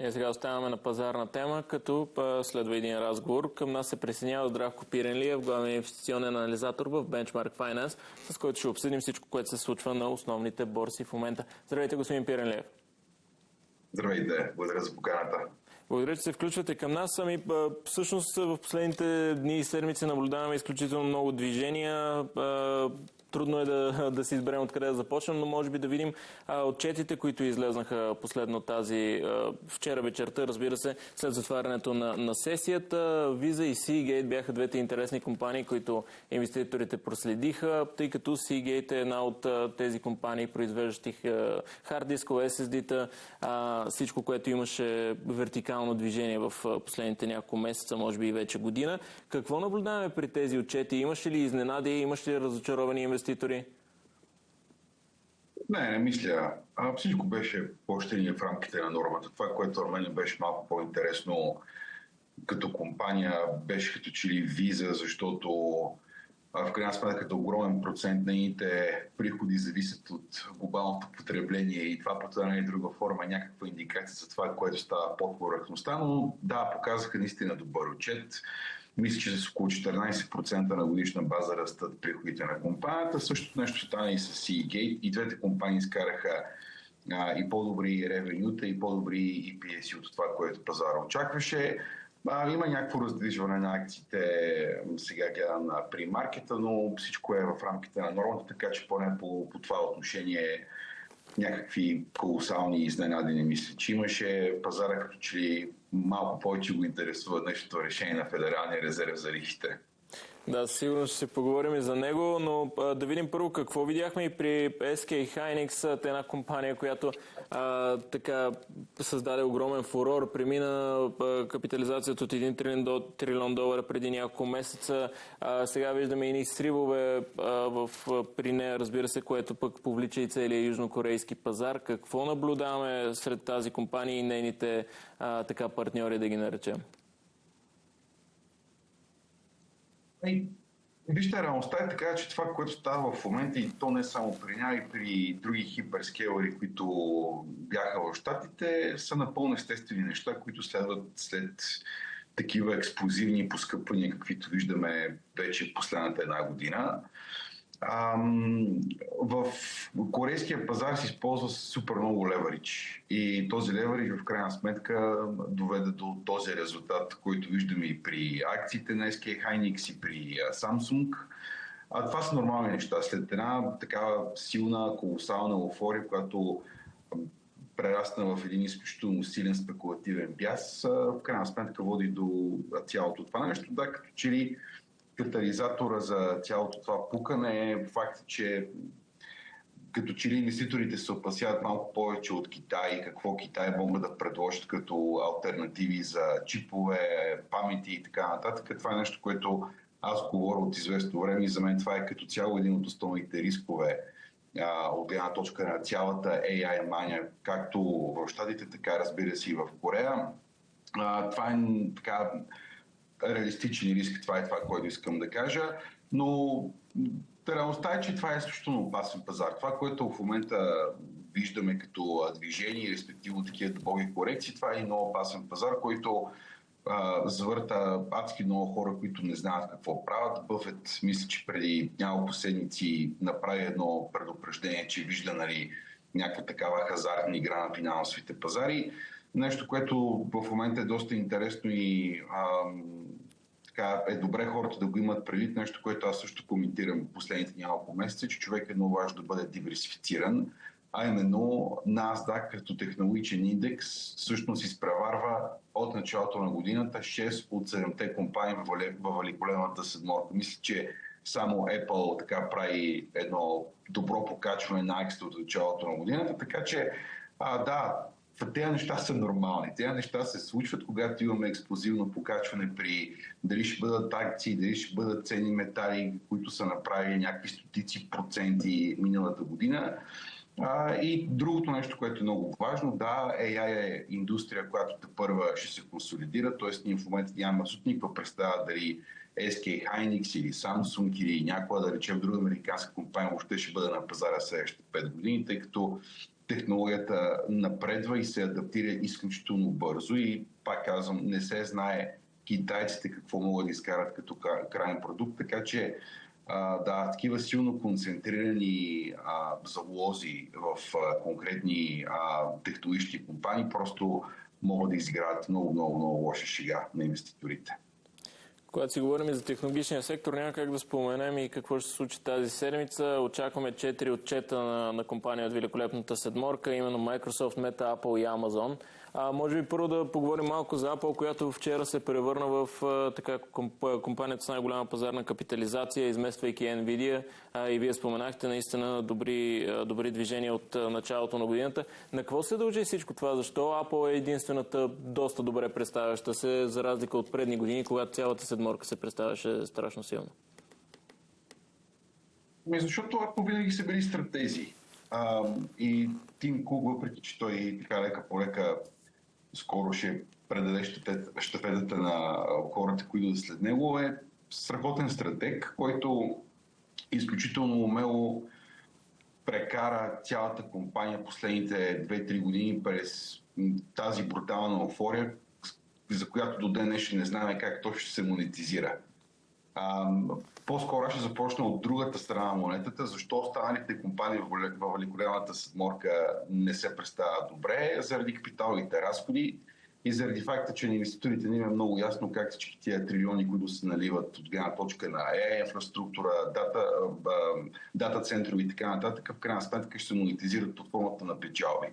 И сега оставаме на пазарна тема, като следва един разговор. Към нас се присъединява Здравко Пиренлиев, главен инвестиционен анализатор в Benchmark Finance, с който ще обсъдим всичко, което се случва на основните борси в момента. Здравейте, господин Пиренлиев. Здравейте, благодаря за поканата. Благодаря, че се включвате към нас. Всъщност в последните дни и седмици наблюдаваме изключително много движения. Трудно е да си изберем откъде да започнем, но може би да видим отчетите, които излезнаха последно вчера вечерта, разбира се, след затварянето на сесията. Visa и Seagate бяха двете интересни компании, които инвеститорите проследиха, тъй като Seagate е една от тези компании, произвеждащи хард дискове, SSD-та, всичко, което имаше вертикално движение в последните няколко месеца, може би и вече година. Какво наблюдаваме при тези отчети? Имаше ли изненади, имаше ли разочаровани инвеститори? Не мисля. Всичко беше по-щение в рамките на нормата. Това, което на мен беше малко по-интересно като компания, беше като че ли Visa, защото в крайна сметка огромен процент на нейните приходи зависят от глобалното потребление и това по една или друга форма е някаква индикация за това, което става под повърхността, но да, показаха наистина добър отчет. Мисля, че с около 14% на годишна база растат приходите на компанията. Същото нещо стана и с Seagate. И двете компании изкараха и по-добри ревенюта, и по-добри EPS от това, което пазара очакваше. Има някакво раздвижване на акциите, сега гледам при маркета, но всичко е в рамките на нормата, така че поне по това отношение някакви колосални изненади не мисля, че имаше. Пазара като че ли малко повече го интересува днешното решение на Федералния резерв за лихвите. Да, сигурно ще се поговорим и за него, но да видим първо какво видяхме и при SK Hynix, една компания, която така създаде огромен фурор, премина капитализацията от 1 трилион долара преди няколко месеца. Сега виждаме и сривове при нея, разбира се, което пък повлича и целия южнокорейски пазар. Какво наблюдаваме сред тази компания и нейните партньори, да ги наречем? Вижте, реалността е така, че това, което става в момента, и то не само при нея, и при други хиперскейлери, които бяха в щатите, са напълно естествени неща, които следват след такива експлозивни поскъпвания, каквито виждаме вече последната една година. В корейския пазар се използва супер много леверидж и този леверидж в крайна сметка доведе до този резултат, който виждаме и при акциите на SK Hynix и при Samsung. Това са нормални неща. След една такава силна, колосална еуфория, която прерасна в един изключително силен спекулативен бяс, в крайна сметка води до цялото това нещо. Да, като че ли катализатора за цялото това пукане е факт, че като че ли инвеститорите се опасяват малко повече от Китай, какво Китай могат да предложат като алтернативи за чипове, памети и така нататък. Това е нещо, което аз говоря от известно време и за мен това е като цяло един от основните рискове от гледна точка на цялата AI мания, както в щатите, така разбира се и в Корея. Това е така реалистичен риск, това е това, което искам да кажа, но реалността е, че това е изключително опасен пазар. Това, което в момента виждаме като движение, респективно такива дълбоки корекции, това е много опасен пазар, който завърта адски много хора, които не знаят какво правят. Бъфет, мисля, че преди няколко седмици направи едно предупреждение, че вижда някаква такава хазартна игра на финансовите пазари. Нещо, което в момента е доста интересно и е добре хората да го имат предвид. Нещо, което аз също коментирам последните няколко месеца, че човек е много важно да бъде диверсифициран, а именно NASDAQ като технологичен индекс всъщност изпреварва от началото на годината 6 от 7-те компании във великолепната седморка. Мисля, че само Apple така прави едно добро покачване на акциите от началото на годината, така че тези неща са нормални. Тези неща се случват, когато имаме експлозивно покачване при дали ще бъдат акции, дали ще бъдат ценни метали, които са направили някакви стотици проценти миналата година. И другото нещо, което е много важно, AI е индустрия, която тепърва ще се консолидира, т.е. ние в момента нямаме абсолютно никаква представа дали SK Hynix или Samsung или някоя, да речем, друга американска компания въобще ще бъде на пазара следващите 5 години, тъй като технологията напредва и се адаптира изключително бързо и пак казвам, не се знае китайците какво могат да изкарат като крайен продукт, така че да, такива силно концентрирани залози в конкретни технологични компании просто могат да изиграят много лоша шега на инвеститорите. Когато си говорим за технологичния сектор, няма как да споменем и какво ще се случи тази седмица. Очакваме 4 отчета на компания от великолепната седморка, именно Microsoft, Meta, Apple и Amazon. Може би първо да поговорим малко за Apple, която вчера се превърна в компанията с най-голяма пазарна капитализация, измествайки Nvidia. И вие споменахте наистина добри движения от началото на годината. На какво се дължи всичко това? Защо Apple е единствената доста добре представяща се, за разлика от предни години, когато цялата седморка се представяше страшно силно? Защото Apple винаги са били стратези. И Тим Кук, въпреки че той така лека по лека скоро ще предаде щафетата на хората, които след него, е страхотен стратег, който изключително умело прекара цялата компания последните 2-3 години през тази брутална еуфория, за която до ден днешен не знаем как точно ще се монетизира. По-скоро ще започна от другата страна на монетата. Защо останалите компании в великолепната седморка не се представят добре? Заради капиталовите разходи и заради факта, че на инвеститорите не е много ясно как всички тия трилиони, които се наливат от гледна точка на инфраструктура, дата центрови и така нататък, в крайна сметка ще се монетизират под формата на печалби.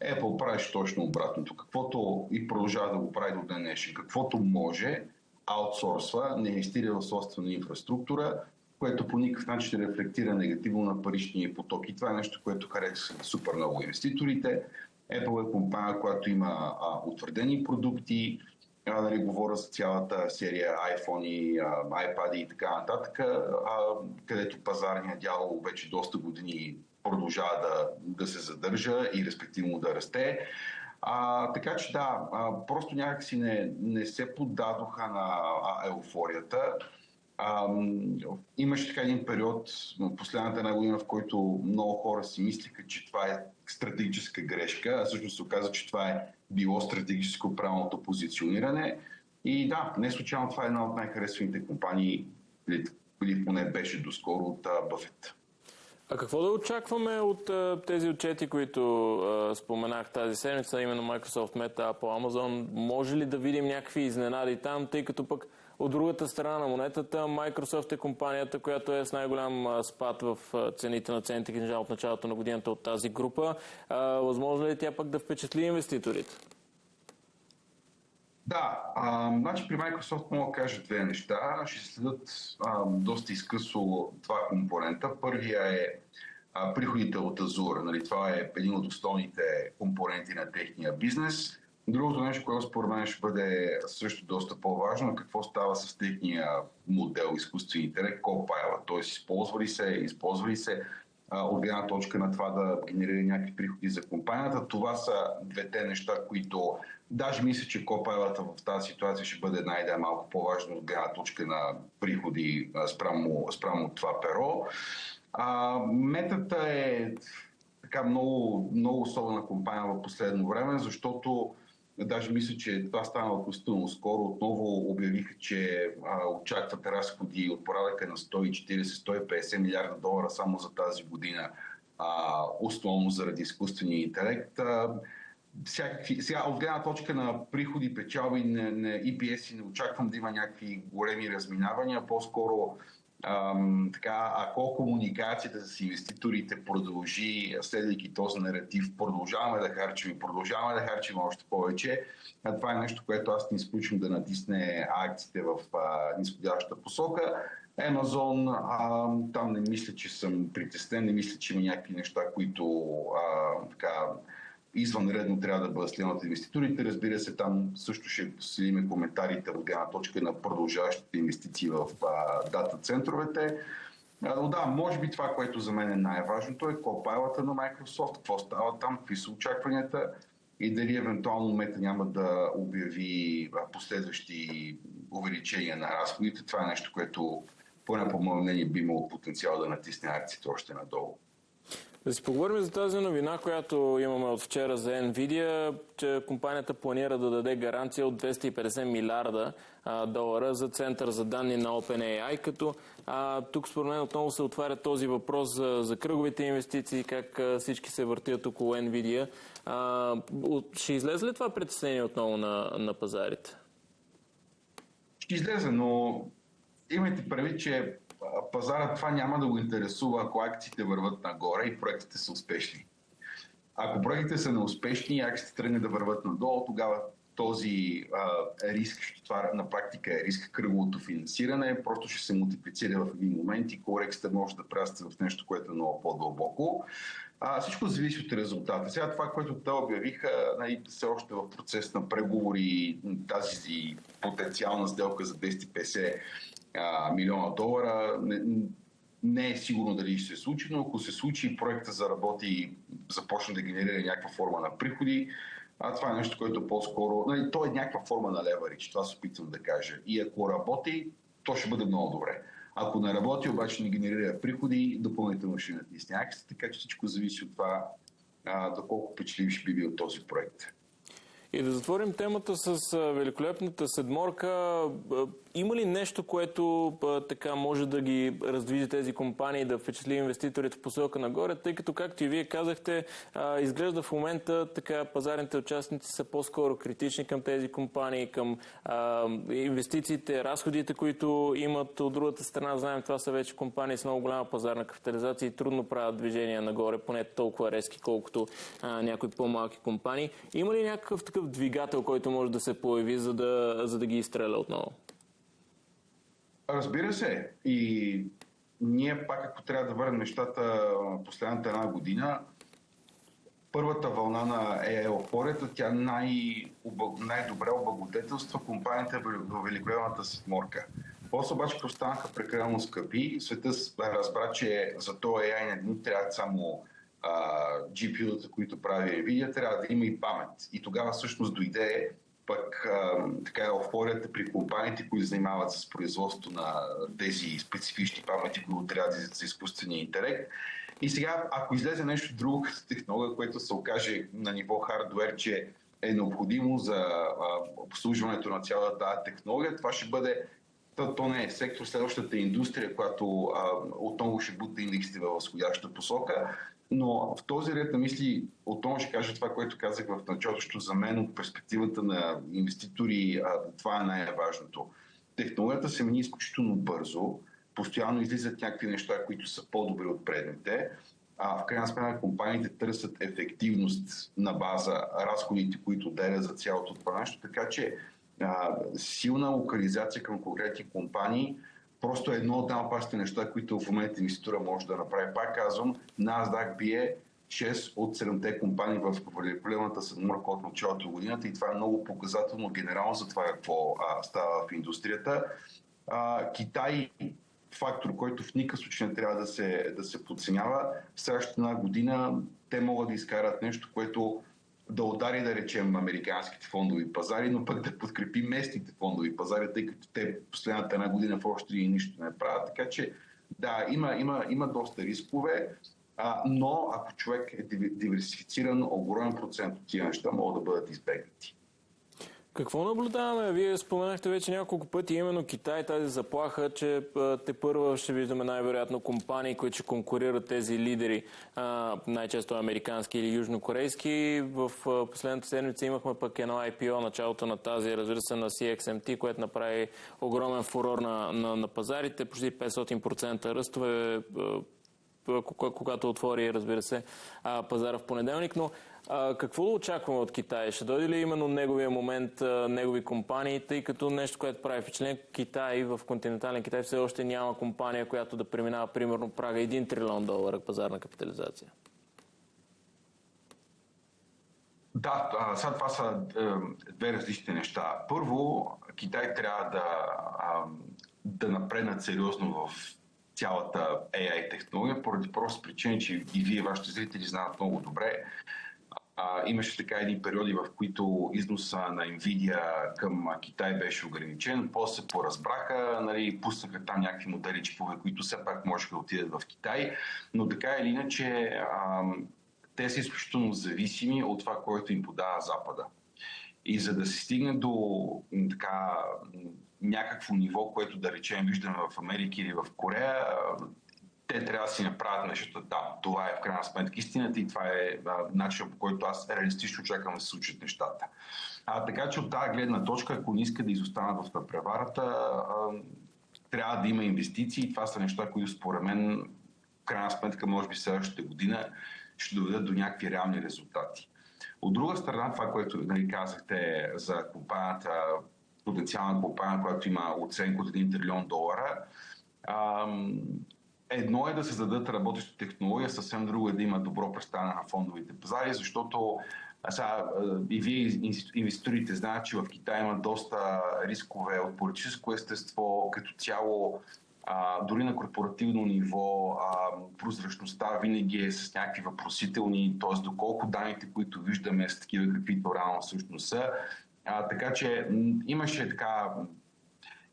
Apple правиш точно обратното. Каквото и продължава да го прави до ден днешен. Каквото може, аутсорсва, не инвестира в собствена инфраструктура, което по никакъв начин не рефлектира негативно на паричния поток. И това е нещо, което харесва супер много инвеститорите. Apple е компания, която има утвърдени продукти, говоря за цялата серия iPhone, iPad и така нататък, където пазарният дял вече доста години продължава да се задържа и респективно да расте. Така че да, просто някакси не се поддадоха на еуфорията. Имаше така един период, последната една година, в който много хора си мислиха, че това е стратегическа грешка, а всъщност се оказа, че това е било стратегическо правилното позициониране. И да, не случайно това е една от най-харесваните компании, или поне беше доскоро, от Бъфет. А какво да очакваме от тези отчети, които споменах тази седмица, именно Microsoft, Meta, Apple, Amazon? Може ли да видим някакви изненади там, тъй като пък от другата страна на монетата Microsoft е компанията, която е с най-голям спад в цените на ценните книжа от началото на годината от тази група. Възможно ли е тя пък да впечатли инвеститорите? Да, значи при Microsoft мога да кажа две неща. Ще следят доста изкъсо два компонента. Първия е приходите от Azure. Нали, това е един от основните компоненти на техния бизнес. Другото нещо, което според мен ще бъде също доста по-важно, какво става с техния модел изкуствен интелект, Copilot. Т.е. използва ли се от гледна точка на това да генерира някакви приходи за компанията. Това са двете неща, които даже мисля, че Copilot в тази ситуация ще бъде една идея малко по-важна от гледна точка на приходи спрямо това перо. Метата е така много особена компания в последно време, защото даже мисля, че това стана относително скоро. Отново обявиха, че очакват разходи от порядъка на 140-150 милиарда долара само за тази година, основно заради изкуствения интелект. Сега от гледна точка на приходи, печалби на EPS не очаквам да има някакви големи разминавания. По-скоро ако комуникацията с инвеститорите продължи, следвайки този наратив, продължаваме да харчим още повече. Това е нещо, което аз не изключвам да натисне акциите в низходяща посока. Amazon, там не мисля, че съм притеснен, не мисля, че има някакви неща, които извънредно трябва да бъдат следвани от инвеститорите. Разбира се, там също ще следим коментарите от гледна точка на продължаващите инвестиции в дата центровете. Но да, може би това, което за мен е най-важното, е Copilot на Microsoft, какво става там, какви са очакванията и дали евентуално Meta няма да обяви последващи увеличения на разходите. Това е нещо, което поне по мое мнение би имало потенциал да натисне акциите още надолу. Да си поговорим за тази новина, която имаме от вчера за Nvidia, че компанията планира да даде гаранция от 250 милиарда долара за център за данни на OpenAI, като тук според мен отново се отваря този въпрос за кръговите инвестиции, как всички се въртят около Nvidia. Ще излезе ли това притеснение отново на пазарите? Ще излезе, но имайте предвид, че пазара това няма да го интересува, ако акциите върват нагоре и проектите са успешни. Ако проектите са неуспешни и акциите тръгне да върват надолу, тогава този риск, това на практика е риск кръговото финансиране, просто ще се мултиплицира в един момент и корекцията може да прерасне в нещо, което е много по-дълбоко. Всичко зависи от резултата. Сега това, което те обявиха, все още в процес на преговори, тази потенциална сделка за 250 милиона долара, не е сигурно дали ще се случи, но ако се случи, проекта заработи и започне да генерира някаква форма на приходи, това е нещо, което по-скоро... то е някаква форма на леверидж, това се опитвам да кажа. И ако работи, то ще бъде много добре. Ако не работи, обаче не генерира приходи, допълнително ще натисне акциите, така че всичко зависи от това доколко печелив ще би бил този проект. И да затворим темата с великолепната седморка. Има ли нещо, което така може да ги раздвижи тези компании, да впечатли инвеститорите в посока нагоре, тъй като, както и вие казахте, изглежда в момента така пазарните участници са по-скоро критични към тези компании, към инвестициите, разходите, които имат от другата страна. Знаем, това са вече компании с много голяма пазарна капитализация и трудно правят движения нагоре, поне толкова резки, колкото някои по-малки компании. Има ли някакъв такъв двигател, който може да се появи, за да ги изстреля отново? Разбира се. И ние пак, ако трябва да върнем нещата последната една година, първата вълна на AI еуфорията, тя най-добре облагодетелства компанията в великолепната седморка. После обаче останаха прекалено скъпи. Света разбра, че за този AI не трябват само GPU-та, които прави Nvidia, трябва да има и памет. И тогава всъщност дойде пък така еуфорията при компаниите, които занимават с производство на тези специфични памети, които трябва за изкуствения интелект. И сега, ако излезе нещо друго като технология, което се окаже на ниво хардуер, че е необходимо за обслужването на цялата тази технология, това ще бъде, то не е сектор, следващата индустрия, която отново ще бута индексите в възходяща посока. Но в този ред на мисли отново ще кажа това, което казах в началото, защото за мен от перспективата на инвеститори това е най-важното. Технологията се мени изключително бързо, постоянно излизат някакви неща, които са по-добри от предните. В крайна сметка компаниите търсят ефективност на база разходите, които делят за цялото това нещо, така че силна локализация към конкретни компании просто е едно от най-опасните неща, които в момента инвеститора може да направи. Пак казвам, NASDAQ бие 6 от 7-те компании в великолепната седморка от началото на годината и това е много показателно генерално за това какво става в индустрията. Китай, фактор, който в никакъв случай не трябва да се подценява. В следващата една година те могат да изкарат нещо, което да удари, да речем, американските фондови пазари, но пък да подкрепи местните фондови пазари, тъй като те последната една година в още нищо не правят. Така че, да, има доста рискове, но ако човек е диверсифициран, огромен процент от тия неща могат да бъдат избегнати. Какво наблюдаваме? Вие споменахте вече няколко пъти именно Китай, тази заплаха, че тепърва ще виждаме най-вероятно компании, които ще конкурират тези лидери, най-често американски или южнокорейски. В последната седмица имахме пък едно IPO, началото на тази, разбира се, на CXMT, което направи огромен фурор на пазарите, почти 500% ръстове, когато отвори, разбира се, пазара в понеделник, но какво да очакваме от Китай? Ще дойде ли именно неговия момент, негови компании, тъй като нещо, което прави впечатление, Китай, в континентален Китай все още няма компания, която да преминава примерно прага $1 трилион пазарна капитализация? Да, сега това са две различни неща. Първо, Китай трябва да напреднат сериозно в цялата AI технология, поради проста причина, че и вие, вашите зрители, знаят много добре. Имаше така едни периоди, в които износа на Nvidia към Китай беше ограничен, после се поразбраха, нали, пуснаха там някакви модели чипове, които все пак можеха да отидат в Китай, но така или иначе те са изключително зависими от това, което им подава Запада. И за да се стигне до така някакво ниво, което да речем виждаме в Америка или в Корея, те трябва да си направят нещо. Да, това е в крайна сметка истината и това е начинът, по който аз реалистично чакам да се случат нещата. Така че от тази гледна точка, ако не иска да изостанат в преварата, трябва да има инвестиции. Това са неща, които според мен в крайна сметка, може би следващата година ще доведат до някакви реални резултати. От друга страна, това, което нали, казахте за компанията, потенциална компания, която има оценка от $1 трилион, едно е да се зададат работеща технология, съвсем друго е да има добро представяне на фондовите пазари, защото сега и вие инвеститорите знаят, че в Китай има доста рискове от политическо естество, като цяло дори на корпоративно ниво прозрачността винаги е с някакви въпросителни, т.е. доколко данните, които виждаме са такива, каквито реално всъщност са. Така че имаше така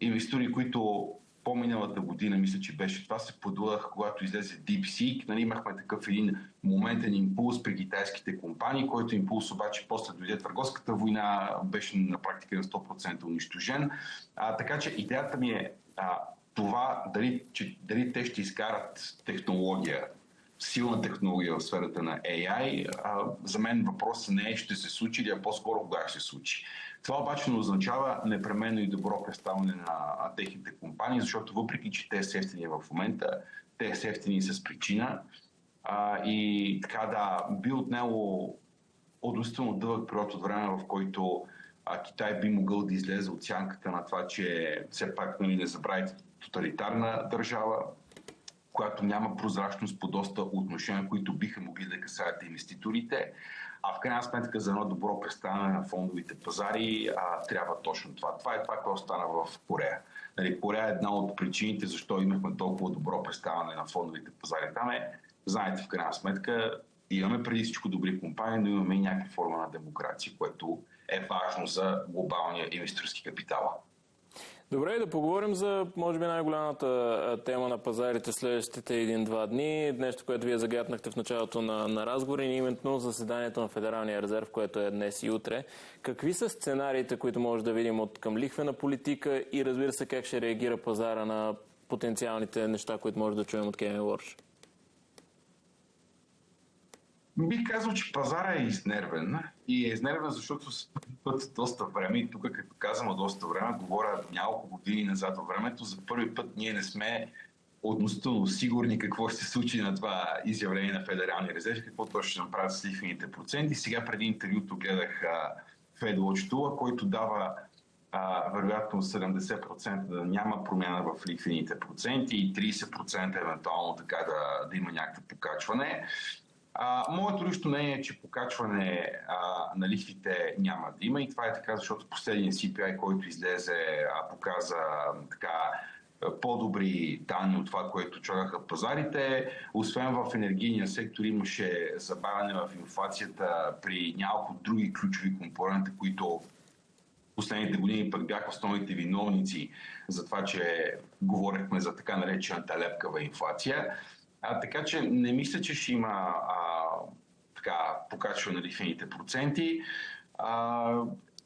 инвеститори, които по-миналата година, мисля, че беше това, се подлъх, когато излезе DeepSeek. Нали, имахме такъв един моментен импулс при китайските компании, който импулс обаче после дойде търговската война, беше на практика на 100% унищожен. Така че идеята ми е това дали те ще изкарат технология, силна технология в сферата на AI, за мен въпросът не е ще се случи или по-скоро кога ще се случи. Това обаче не означава непременно и добро представяне на техните компании, защото въпреки, че те са ефтини в момента, те са ефтини с причина и така да, би отнело относително дълъг период от време, в който Китай би могъл да излезе от сянката на това, че все пак нали, не забравяйте тоталитарна държава, която няма прозрачност по доста отношения, които биха могли да касаят инвеститорите. В крайна сметка за едно добро представяне на фондовите пазари трябва точно това. Това е това, което стана в Корея. Нали, Корея е една от причините защо имахме толкова добро представяне на фондовите пазари. Там знаете, в крайна сметка имаме преди всичко добри компании, но имаме и някаква форма на демокрация, което е важно за глобалния инвеститорски капитал. Добре, да поговорим за, може би, най-голямата тема на пазарите следващите 1-2 дни. Нещо, което вие загатнахте в началото на разговори, именно заседанието на Федералния резерв, което е днес и утре. Какви са сценариите, които може да видим от към лихвена политика и разбира се как ще реагира пазара на потенциалните неща, които може да чуем от Кевин Уорш? Бих казал, че пазара е изнервен. И е изнервен, защото се път доста време. И тук, като казвам доста време, говоря няколко години назад във времето. За първи път ние не сме относително сигурни какво ще се случи на това изявление на Федералния резерв, какво точно ще направят с лихвените проценти. Сега преди интервюто гледах FedWatch Tool, който дава вероятно 70% да няма промяна в лихвените проценти и 30% евентуално така да има някакво покачване. Моето лично мнение е, че покачване на лихвите няма да има и това е така, защото последният CPI, който излезе, показа така по-добри данни от това, което чакаха пазарите. Освен в енергийния сектор имаше забавяне в инфлацията при няколко други ключови компоненти, които последните години пък бяха основните виновници за това, че говорихме за така наречената лепкава инфлация. Така че не мисля, че ще има покачване на лихвените проценти.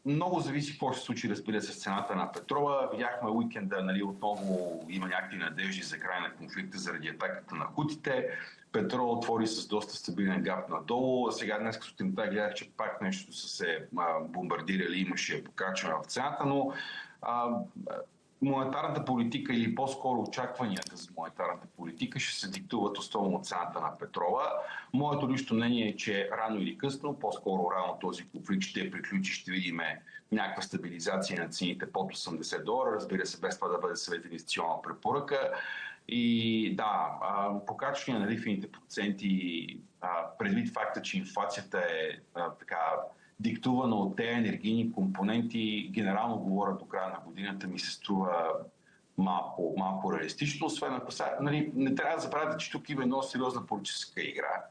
Много зависи какво ще се случи, разбира се, с цената на петрола. Видяхме уикенда, нали, отново има някакви надежди за край на конфликта заради атаката на хутите. Петрол отвори с доста стабилен гап надолу. Сега днес сутринта гледах, че пак нещо са се бомбардирали, имаше покачване в цената, но монетарната политика или по-скоро очакванията за монетарната политика ще се диктуват основно от цената на петрола. Моето лично мнение е, че рано или късно, по-скоро рано този конфликт ще приключи, ще видим някаква стабилизация на цените под $80, разбира се, без това да бъде съвет инвестиционна препоръка. И да, покачване на лихвените проценти, предвид факта, че инфлацията е така диктувана от тези енергийни компоненти, генерално говоря до края на годината, ми се струва малко реалистично. Освен ако нали, не трябва да забравяте, че тук има много сериозна политическа игра.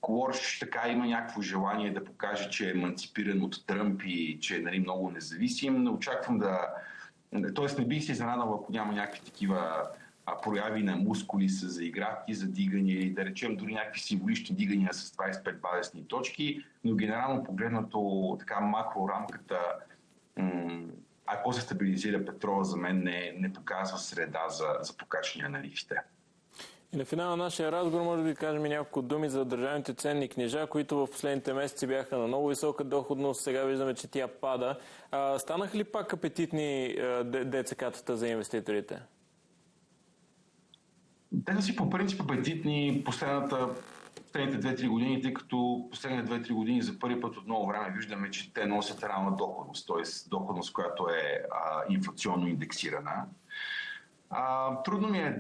Уорш така има някакво желание да покаже, че е еманципиран от Тръмп и че е, нали, много независим. Не очаквам да... Тоест не бих се изненадал, ако няма някакви такива прояви на мускули с заигравки, за дигания или да речем дори някакви символични дигания с 25 базисни точки, но генерално погледнато така макрорамката, ако се стабилизира петрола, за мен не показва среда за покачване на лихвите. И на финала на нашия разговор може да кажем няколко думи за държавните ценни книжа, които в последните месеци бяха на много висока доходност. Сега виждаме, че тя пада. Станаха ли пак апетитни ДЦК-тата за инвеститорите? Те са си по принцип апетитни последните 2-3 години, тъй като последните 2-3 години за първи път от много време виждаме, че те носят реална доходност, т.е. доходност, която е инфлационно индексирана. Трудно ми е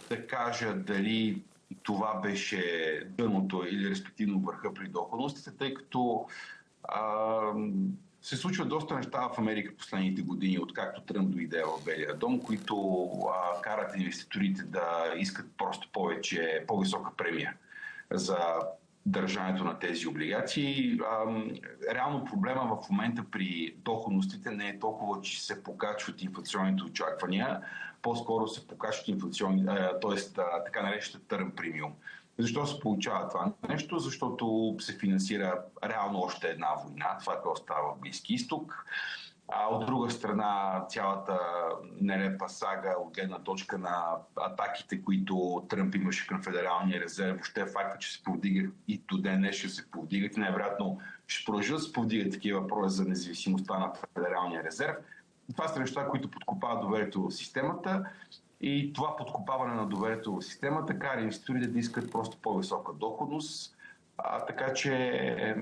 да кажа дали това беше дъното или респективно върха при доходностите, тъй като се случват доста неща в Америка последните години, откакто Тръмп дойде в Белия дом, които карат инвеститорите да искат просто по-висока премия за държането на тези облигации. Реално проблема в момента при доходностите не е толкова, че се покачват инфлационните очаквания, по-скоро се покачват така наречената търм премиум. Защо се получава това нещо? Защото се финансира реално още една война, това какво става в Близки изток. От друга страна, цялата нелепа сага от гледна точка на атаките, които Тръмп имаше към Федералния резерв, въобще факта, че се повдига и до ден днешен се повдигат и най-вероятно ще продължат да се повдигат такива въпроси за независимостта на Федералния резерв. Това са неща, които подкопават доверието в системата. И това подкопаване на доверието в системата кара инвеститорите да искат просто по-висока доходност. Така че,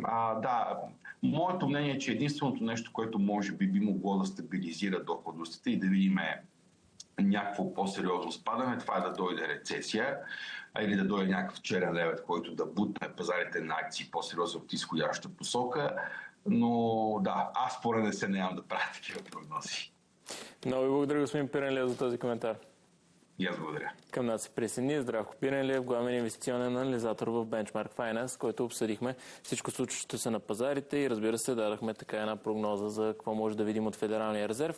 моето мнение е, че единственото нещо, което може би могло да стабилизира доходностите и да видим някакво по-сериозно спадане, това е да дойде рецесия или да дойде някакъв черен левет, който да бутне пазарите на акции по-сериозно от изходяща посока. Но да, аз поне не се нямам да правя такива прогнози. Много ви благодаря, господин Пиренлиев, за този коментар. И аз благодаря. Към нас се присъедини Здравко Пиренлиев, главен инвестиционен анализатор в Benchmark Finance, който обсъдихме всичко случващо се на пазарите и разбира се, дадахме така една прогноза за какво може да видим от Федералния резерв.